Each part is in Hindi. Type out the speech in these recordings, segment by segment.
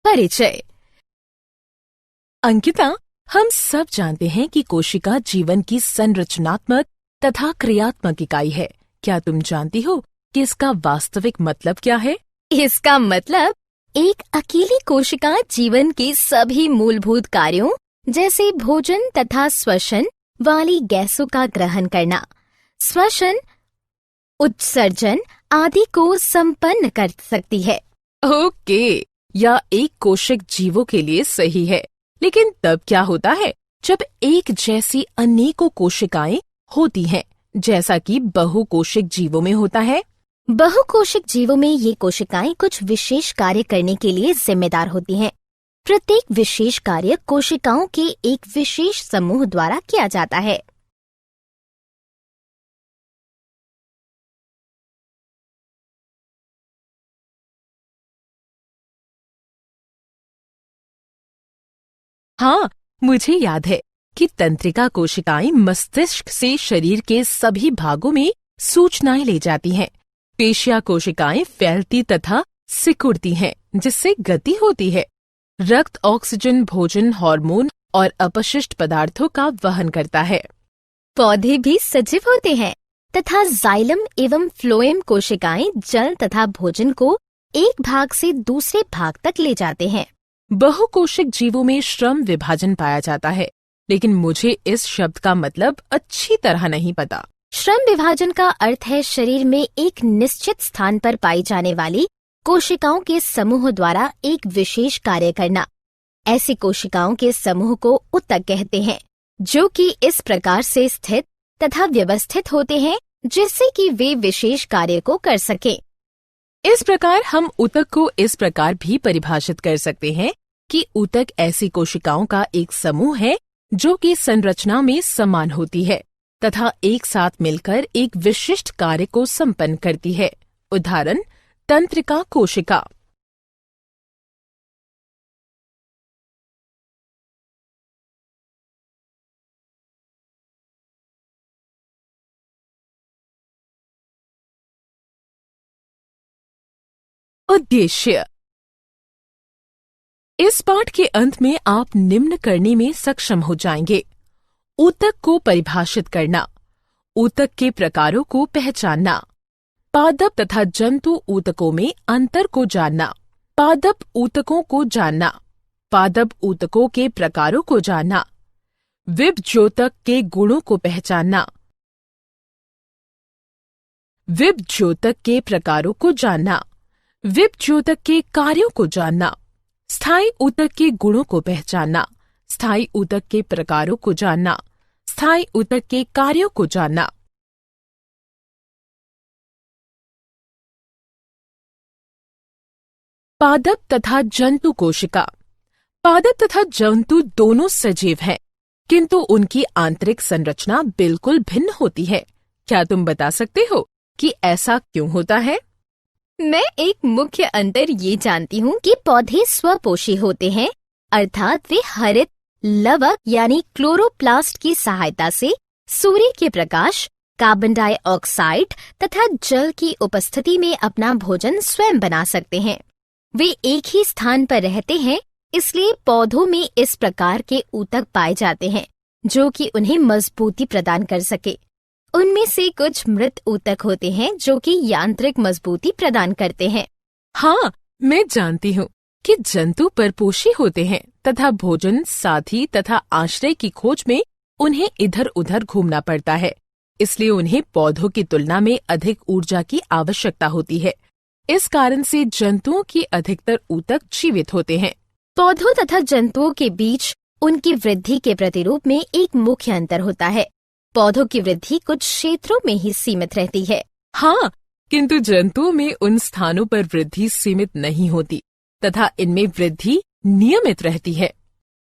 परिचय। अंकिता, हम सब जानते हैं कि कोशिका जीवन की संरचनात्मक तथा क्रियात्मक इकाई है। क्या तुम जानती हो कि इसका वास्तविक मतलब क्या है? इसका मतलब एक अकेली कोशिका जीवन के सभी मूलभूत कार्यों जैसे भोजन तथा श्वसन वाली गैसों का ग्रहण करना, श्वसन, उत्सर्जन आदि को संपन्न कर सकती है। ओके, यह एक कोशिक जीवों के लिए सही है। लेकिन तब क्या होता है जब एक जैसी अनेकों कोशिकाएं होती हैं, जैसा कि बहुकोशिक जीवों में होता है? बहुकोशिक जीवों में ये कोशिकाएं कुछ विशेष कार्य करने के लिए जिम्मेदार होती हैं। प्रत्येक विशेष कार्य कोशिकाओं के एक विशेष समूह द्वारा किया जाता है। हाँ, मुझे याद है कि तंत्रिका कोशिकाएं मस्तिष्क से शरीर के सभी भागों में सूचनाएं ले जाती हैं। पेशिया कोशिकाएं फैलती तथा सिकुड़ती हैं, जिससे गति होती है। रक्त ऑक्सीजन, भोजन, हार्मोन और अपशिष्ट पदार्थों का वहन करता है। पौधे भी सजीव होते हैं तथा जाइलम एवं फ्लोएम कोशिकाएं जल तथा भोजन को एक भाग से दूसरे भाग तक ले जाते हैं। बहुकोशिक जीवों में श्रम विभाजन पाया जाता है, लेकिन मुझे इस शब्द का मतलब अच्छी तरह नहीं पता। श्रम विभाजन का अर्थ है शरीर में एक निश्चित स्थान पर पाई जाने वाली कोशिकाओं के समूह द्वारा एक विशेष कार्य करना। ऐसी कोशिकाओं के समूह को ऊतक कहते हैं, जो कि इस प्रकार से स्थित तथा व्यवस्थित होते हैं जिससे कि वे विशेष कार्य को कर सकें। इस प्रकार हम ऊतक को इस प्रकार भी परिभाषित कर सकते हैं कि ऊतक ऐसी कोशिकाओं का एक समूह है जो कि संरचना में समान होती है तथा एक साथ मिलकर एक विशिष्ट कार्य को संपन्न करती है। उदाहरण, तंत्रिका कोशिका। उद्देश्य। इस पाठ के अंत में आप निम्न करने में सक्षम हो जाएंगे: ऊतक को परिभाषित करना, ऊतक के प्रकारों को पहचानना, पादप तथा जंतु ऊतकों में अंतर को जानना, पादप ऊतकों को जानना, पादप ऊतकों के प्रकारों को जानना, विभज्योतक के गुणों को पहचानना, विभज्योतक के प्रकारों को जानना, विभज्योतक के कार्यों को जानना, स्थायी ऊतक के गुणों को पहचानना, स्थायी ऊतक के प्रकारों को जानना, स्थायी ऊतक के कार्यों को जानना। पादप तथा जंतु कोशिका। पादप तथा जंतु दोनों सजीव हैं, किंतु उनकी आंतरिक संरचना बिल्कुल भिन्न होती है। क्या तुम बता सकते हो कि ऐसा क्यों होता है? मैं एक मुख्य अंतर ये जानती हूँ कि पौधे स्वपोषी होते हैं, अर्थात वे हरित लवक यानी क्लोरोप्लास्ट की सहायता से सूर्य के प्रकाश, कार्बन डाइऑक्साइड तथा जल की उपस्थिति में अपना भोजन स्वयं बना सकते हैं। वे एक ही स्थान पर रहते हैं, इसलिए पौधों में इस प्रकार के ऊतक पाए जाते हैं जो कि उन्हें मजबूती प्रदान कर सके। उनमें से कुछ मृत ऊतक होते हैं जो कि यांत्रिक मजबूती प्रदान करते हैं। हाँ, मैं जानती हूँ कि जंतु परपोषी होते हैं तथा भोजन, साथी तथा आश्रय की खोज में उन्हें इधर उधर घूमना पड़ता है, इसलिए उन्हें पौधों की तुलना में अधिक ऊर्जा की आवश्यकता होती है। इस कारण से जंतुओं की अधिकतर ऊतक जीवित होते हैं। पौधों तथा जंतुओं के बीच उनकी वृद्धि के प्रतिरूप में एक मुख्य अंतर होता है। पौधों की वृद्धि कुछ क्षेत्रों में ही सीमित रहती है। हाँ, किंतु जंतुओं में उन स्थानों पर वृद्धि सीमित नहीं होती तथा इनमें वृद्धि नियमित रहती है।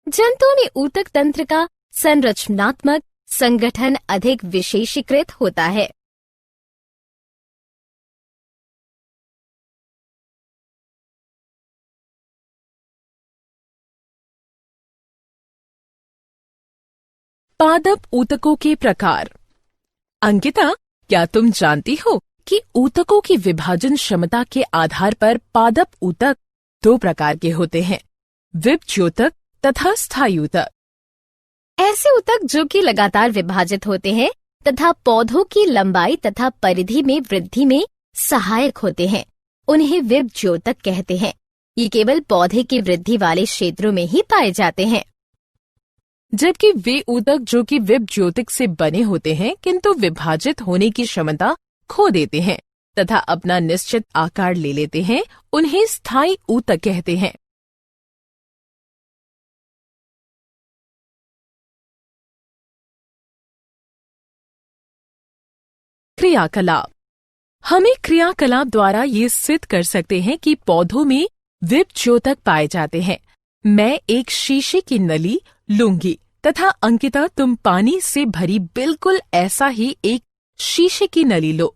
जंतुओं में ऊतक तंत्र का संरचनात्मक संगठन अधिक विशेषीकृत होता है। पादप ऊतकों के प्रकार। अंकिता, क्या तुम जानती हो कि ऊतकों की विभाजन क्षमता के आधार पर पादप ऊतक दो प्रकार के होते हैं? विभज्योतक तथा स्थायी ऊतक। ऐसे ऊतक जो कि लगातार विभाजित होते हैं तथा पौधों की लंबाई तथा परिधि में वृद्धि में सहायक होते हैं, उन्हें विभज्योतक कहते हैं। ये केवल पौधे की वृद्धि वाले क्षेत्रों में ही पाए जाते हैं। जबकि वे ऊतक जो कि विभज्योतक से बने होते हैं किंतु विभाजित होने की क्षमता खो देते हैं तथा अपना निश्चित आकार ले लेते हैं, उन्हें स्थायी ऊतक कहते हैं। क्रियाकलाप। हमें क्रियाकलाप द्वारा ये सिद्ध कर सकते हैं कि पौधों में विभज्योतक पाए जाते हैं। मैं एक शीशे की नली लूंगी तथा अंकिता तुम पानी से भरी बिल्कुल ऐसा ही एक शीशे की नली लो।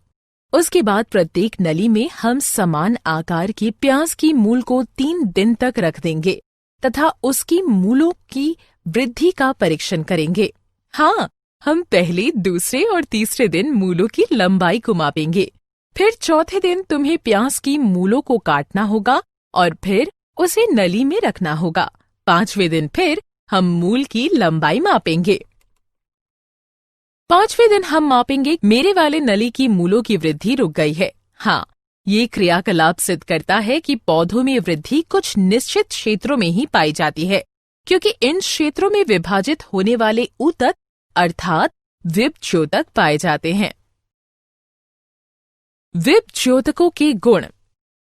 उसके बाद प्रत्येक नली में हम समान आकार की प्याज की मूल को 3 दिन तक रख देंगे तथा उसकी मूलों की वृद्धि का परीक्षण करेंगे। हाँ, हम पहले, दूसरे और तीसरे दिन मूलों की लंबाई को मापेंगे। फिर चौथे दिन तुम्हें प्याज की मूलों को काटना होगा और फिर उसे नली में रखना होगा। 5वें दिन फिर हम मूल की लंबाई मापेंगे। 5वें दिन हम मापेंगे मेरे वाले नली की मूलों की वृद्धि रुक गई है। हाँ, ये क्रियाकलाप सिद्ध करता है कि पौधों में वृद्धि कुछ निश्चित क्षेत्रों में ही पाई जाती है, क्योंकि इन क्षेत्रों में विभाजित होने वाले ऊतक अर्थात विभज्योतक पाए जाते हैं। विभज्योतकों के गुण।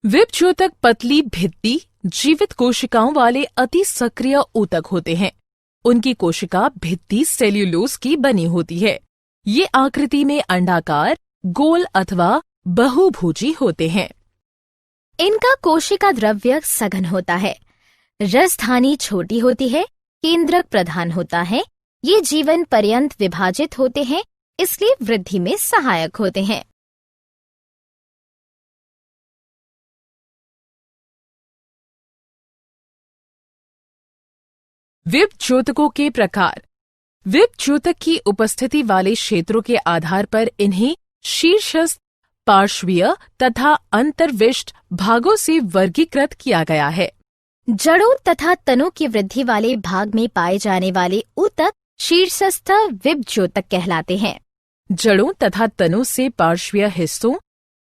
विभज्योतक पतली भित्ति जीवित कोशिकाओं वाले अति सक्रिय ऊतक होते हैं। उनकी कोशिका भित्ति सेल्यूलोज की बनी होती है। ये आकृति में अंडाकार, गोल अथवा बहुभुजी होते हैं। इनका कोशिका द्रव्य सघन होता है। रसधानी छोटी होती है, केंद्रक प्रधान होता है। ये जीवन पर्यंत विभाजित होते हैं, इसलिए वृद्धि में सहायक होते हैं। विभज्योतकों के प्रकार। विभज्योतक की उपस्थिति वाले क्षेत्रों के आधार पर इन्हें शीर्षस्थ, पार्श्वीय तथा अंतर्विष्ट भागों से वर्गीकृत किया गया है। जड़ों तथा तनों की वृद्धि वाले भाग में पाए जाने वाले ऊतक शीर्षस्थ विभज्योतक कहलाते हैं। जड़ों तथा तनों से पार्श्वीय हिस्सों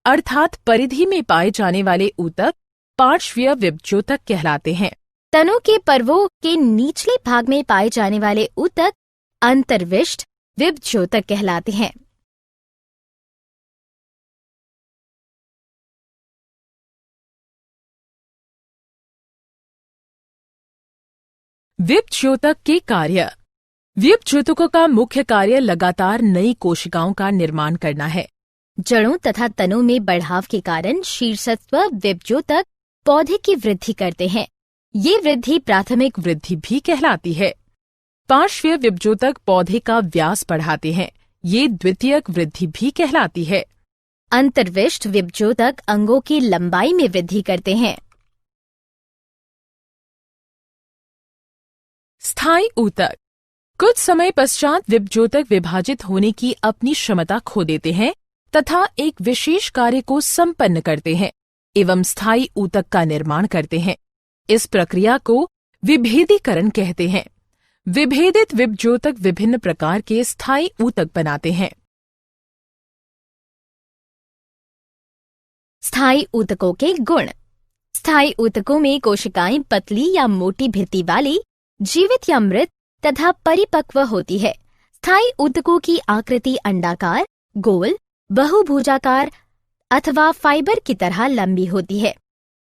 अर्थात परिधि में पाए जाने वाले ऊतक पार्श्वीय विभज्योतक कहलाते हैं। तनों के पर्वों के निचले भाग में पाए जाने वाले ऊतक अंतर्विष्ट विभज्योतक कहलाते हैं। विभज्योतक के कार्य। विभज्योतकों का मुख्य कार्य लगातार नई कोशिकाओं का निर्माण करना है। जड़ों तथा तनों में बढ़ाव के कारण शीर्षस्थ विभज्योतक पौधे की वृद्धि करते हैं। ये वृद्धि प्राथमिक वृद्धि भी कहलाती है। पार्श्वीय विभज्योतक पौधे का व्यास बढ़ाते हैं। ये द्वितीयक वृद्धि भी कहलाती है। अंतर्विष्ट विभज्योतक अंगों की लंबाई में वृद्धि करते हैं। स्थायी ऊतक। कुछ समय पश्चात विभज्योतक विभाजित होने की अपनी क्षमता खो देते हैं तथा एक विशेष कार्य को संपन्न करते हैं एवं स्थायी ऊतक का निर्माण करते हैं। इस प्रक्रिया को विभेदीकरण कहते हैं। विभेदित विभज्योतक विभिन्न प्रकार के स्थायी ऊतक बनाते हैं। स्थायी ऊतकों के गुण। स्थायी ऊतकों में कोशिकाएं पतली या मोटी भित्ति वाली, जीवित या मृत तथा परिपक्व होती है। स्थायी ऊतकों की आकृति अंडाकार, गोल, बहुभुजाकार अथवा फाइबर की तरह लंबी होती है।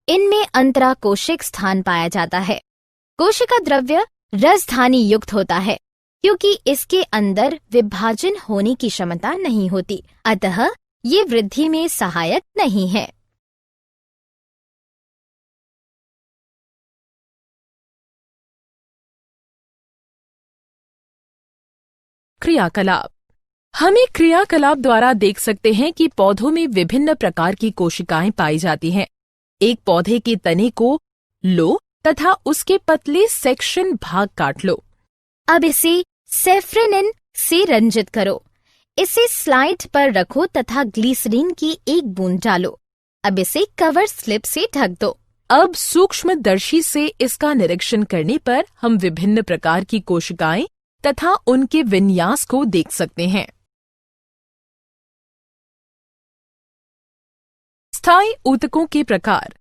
इनमें अंतराकोशिक स्थान पाया जाता है। कोशिका द्रव्य रसधानी युक्त होता है, क्योंकि इसके अंदर विभाजन होने की क्षमता नहीं होती, अतः ये वृद्धि में सहायक नहीं है। क्रियाकलाप। हमें क्रियाकलाप द्वारा देख सकते हैं कि पौधों में विभिन्न प्रकार की कोशिकाएं पाई जाती हैं। एक पौधे के तने को लो तथा उसके पतले सेक्शन भाग काट लो। अब इसे सेफ्रेनिन से रंजित करो। इसे स्लाइड पर रखो तथा ग्लिसरीन की एक बूंद डालो। अब इसे कवर स्लिप से ढक दो। अब सूक्ष्मदर्शी से इसका निरीक्षण करने पर हम विभिन्न प्रकार की कोशिकाएं तथा उनके विन्यास को देख सकते हैं। स्थायी ऊतकों के प्रकार।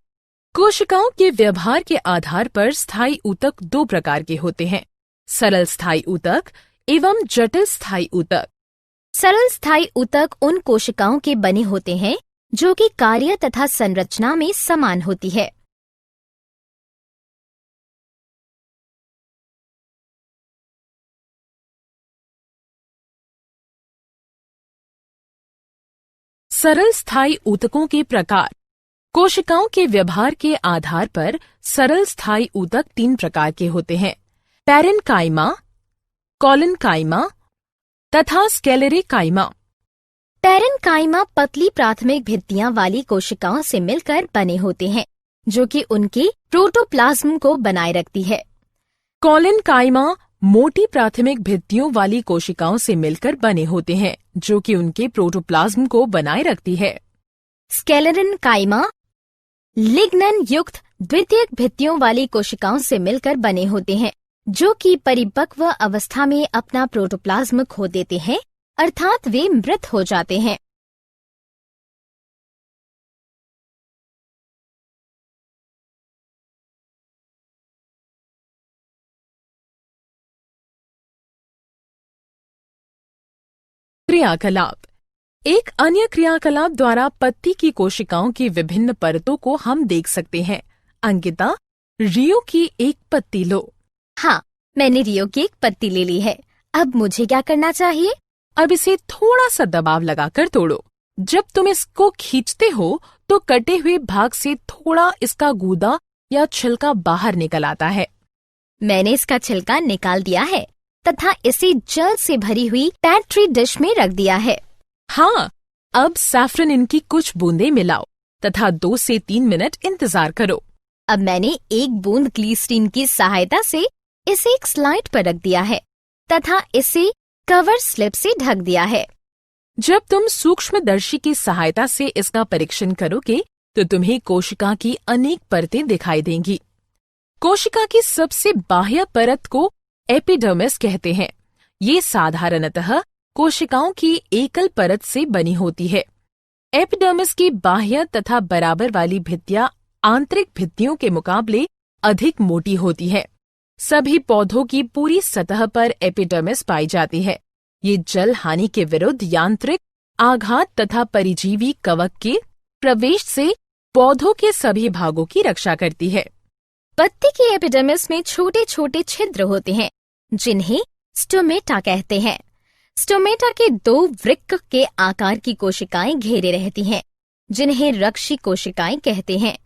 कोशिकाओं के व्यवहार के आधार पर स्थायी ऊतक दो प्रकार के होते हैं, सरल स्थायी ऊतक एवं जटिल स्थायी ऊतक। सरल स्थायी ऊतक उन कोशिकाओं के बने होते हैं जो कि कार्य तथा संरचना में समान होती है। सरल स्थायी ऊतकों के प्रकार। कोशिकाओं के व्यवहार के आधार पर सरल स्थायी ऊतक तीन प्रकार के होते हैं, पैरेन्काइमा, कॉलेन्काइमा तथा स्क्लेरेकाइमा। पैरेन्काइमा पतली प्राथमिक भित्तियां वाली कोशिकाओं से मिलकर बने होते हैं जो कि उनके प्रोटोप्लाज्म को बनाए रखती है। कॉलेन्काइमा मोटी प्राथमिक भित्तियों वाली कोशिकाओं से मिलकर बने होते हैं जो कि उनके प्रोटोप्लाज्म को बनाए रखती है। स्क्लेरेन्काइमा लिग्नन युक्त द्वितीयक भित्तियों वाली कोशिकाओं से मिलकर बने होते हैं जो कि परिपक्व अवस्था में अपना प्रोटोप्लाज्म खो देते हैं, अर्थात वे मृत हो जाते हैं। क्रियाकलाप। एक अन्य क्रियाकलाप द्वारा पत्ती की कोशिकाओं की विभिन्न परतों को हम देख सकते हैं। अंकिता, रियो की एक पत्ती लो। हाँ, मैंने रियो की एक पत्ती ले ली है। अब मुझे क्या करना चाहिए? अब इसे थोड़ा सा दबाव लगाकर तोड़ो। जब तुम इसको खींचते हो तो कटे हुए भाग से थोड़ा इसका गूदा या छिलका बाहर निकल आता है। मैंने इसका छिलका निकाल दिया है तथा इसे जल से भरी हुई पेट्री डिश में रख दिया है। हाँ, अब सैफरन इनकी कुछ बूंदें मिलाओ तथा 2 से 3 मिनट इंतजार करो। अब मैंने एक बूंद ग्लिसरीन की सहायता से इसे एक स्लाइड पर रख दिया है तथा इसे कवर स्लिप से ढक दिया है। जब तुम सूक्ष्मदर्शी की सहायता से इसका परीक्षण करोगे तो तुम्हें कोशिका की अनेक परतें दिखाई देंगी। कोशिका की सबसे बाह्य परत को एपिडर्मिस कहते हैं। ये साधारणतः कोशिकाओं की एकल परत से बनी होती है। एपिडर्मिस की बाह्य तथा बराबर वाली भित्तियां आंतरिक भित्तियों के मुकाबले अधिक मोटी होती है। सभी पौधों की पूरी सतह पर एपिडर्मिस पाई जाती है। ये जल हानि के विरुद्ध यांत्रिक आघात तथा परिजीवी कवक के प्रवेश से पौधों के सभी भागों की रक्षा करती है। पत्ती की एपिडर्मिस में छोटे छोटे छिद्र होते हैं जिन्हें स्टोमेटा कहते हैं। स्टोमेटा के 2 वृक्क के आकार की कोशिकाएं घेरे रहती हैं जिन्हें रक्षी कोशिकाएं कहते हैं।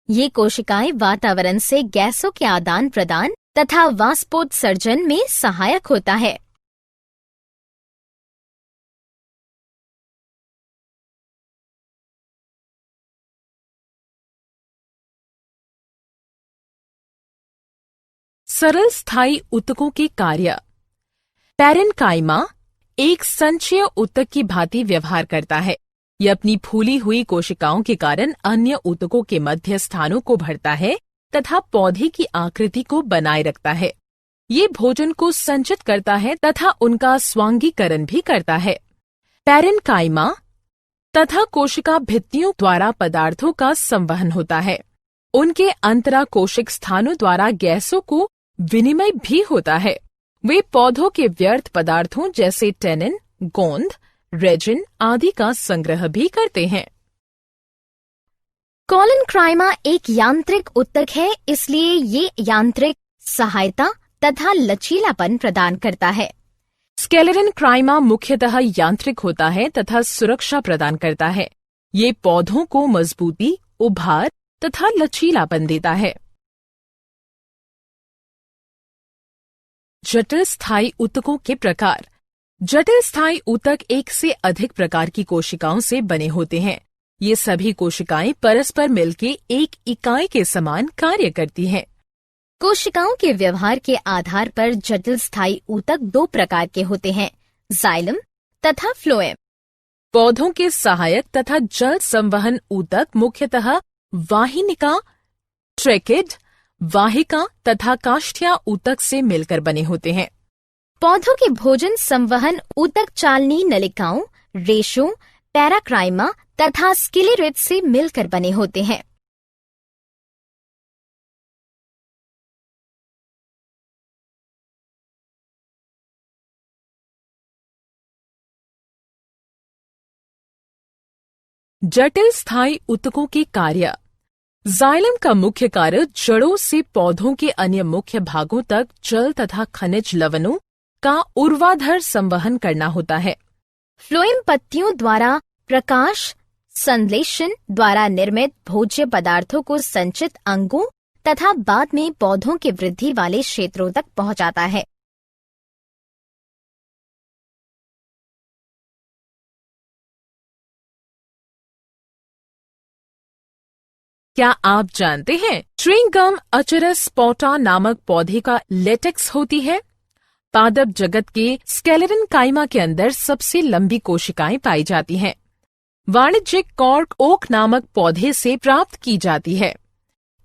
ये कोशिकाएं वातावरण से गैसों के आदान प्रदान तथा वाष्पोत्सर्जन में सहायक होता है। सरल स्थायी ऊतकों के कार्य। पैरेन्काइमा एक संचयी ऊतक की भांति व्यवहार करता है। यह अपनी फूली हुई कोशिकाओं के कारण अन्य ऊतकों के मध्य स्थानों को भरता है तथा पौधे की आकृति को बनाए रखता है। ये भोजन को संचित करता है तथा उनका स्वांगीकरण भी करता है। पैरेन्काइमा तथा कोशिका भित्तियों द्वारा पदार्थों का संवहन होता है। उनके अंतराकोशिक स्थानों द्वारा गैसों को विनिमय भी होता है। वे पौधों के व्यर्थ पदार्थों जैसे टेनिन, गोंद, रेजिन आदि का संग्रह भी करते हैं। कॉलेन्काइमा एक यांत्रिक ऊतक है, इसलिए ये यांत्रिक सहायता तथा लचीलापन प्रदान करता है। स्क्लेरेन्काइमा मुख्यतः यांत्रिक होता है तथा सुरक्षा प्रदान करता है। ये पौधों को मजबूती, उभार तथा लचीलापन देता है। जटिल स्थायी ऊतकों के प्रकार। जटिल स्थायी ऊतक एक से अधिक प्रकार की कोशिकाओं से बने होते हैं। ये सभी कोशिकाएं परस्पर मिलकर एक इकाई के समान कार्य करती हैं। कोशिकाओं के व्यवहार के आधार पर जटिल स्थायी ऊतक 2 प्रकार के होते हैं, जाइलम तथा फ्लोएम। पौधों के सहायक तथा जल संवहन ऊतक मुख्यतः वाहिनिका ट्रेकिड वाहिका तथा काष्ठिया ऊतक से मिलकर बने होते हैं। पौधों के भोजन संवहन ऊतक चालनी नलिकाओं, रेशों, पैराक्राइमा तथा स्किलेरेट से मिलकर बने होते हैं। जटिल स्थायी ऊतकों के कार्य। जाइलम का मुख्य कार्य जड़ों से पौधों के अन्य मुख्य भागों तक जल तथा खनिज लवणों का ऊर्ध्वाधर संवहन करना होता है। फ्लोएम पत्तियों द्वारा प्रकाश संश्लेषण द्वारा निर्मित भोज्य पदार्थों को संचित अंगों तथा बाद में पौधों के वृद्धि वाले क्षेत्रों तक पहुंचाता है। क्या आप जानते हैं च्युइंग अचरस स्पोटा नामक पौधे का लेटेक्स होती है? पादप जगत के स्केलेटन काइमा के अंदर सबसे लंबी कोशिकाएं पाई जाती हैं। वाणिज्यिक कॉर्क ओक नामक पौधे से प्राप्त की जाती है।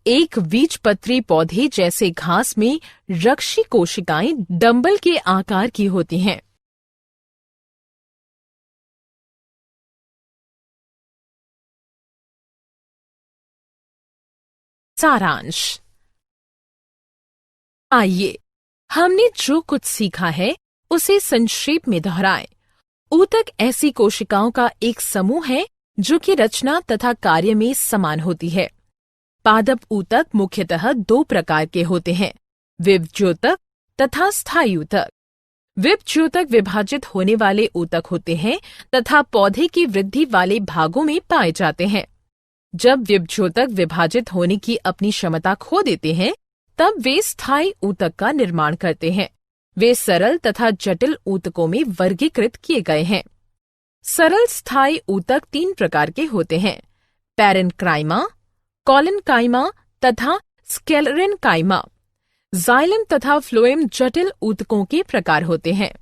एक बीजपत्री पौधे जैसे घास में रक्षी कोशिकाएं डंबल के आकार की होती हैं। सारांश। आइए हमने जो कुछ सीखा है उसे संक्षेप में दोहराएं। ऊतक ऐसी कोशिकाओं का एक समूह है जो कि रचना तथा कार्य में समान होती है। पादप ऊतक मुख्यतः दो प्रकार के होते हैं, विभज्योतक तथा स्थायी ऊतक। विभज्योतक विभाजित होने वाले ऊतक होते हैं तथा पौधे की वृद्धि वाले भागों में पाए जाते हैं। जब विभज्योतक विभाजित होने की अपनी क्षमता खो देते हैं तब वे स्थायी ऊतक का निर्माण करते हैं। वे सरल तथा जटिल ऊतकों में वर्गीकृत किए गए हैं। सरल स्थायी ऊतक 3 प्रकार के होते हैं, पैरेन्काइमा, कॉलिनकाइमा तथा स्क्लेरेनकाइमा। जाइलम तथा फ्लोएम जटिल ऊतकों के प्रकार होते हैं।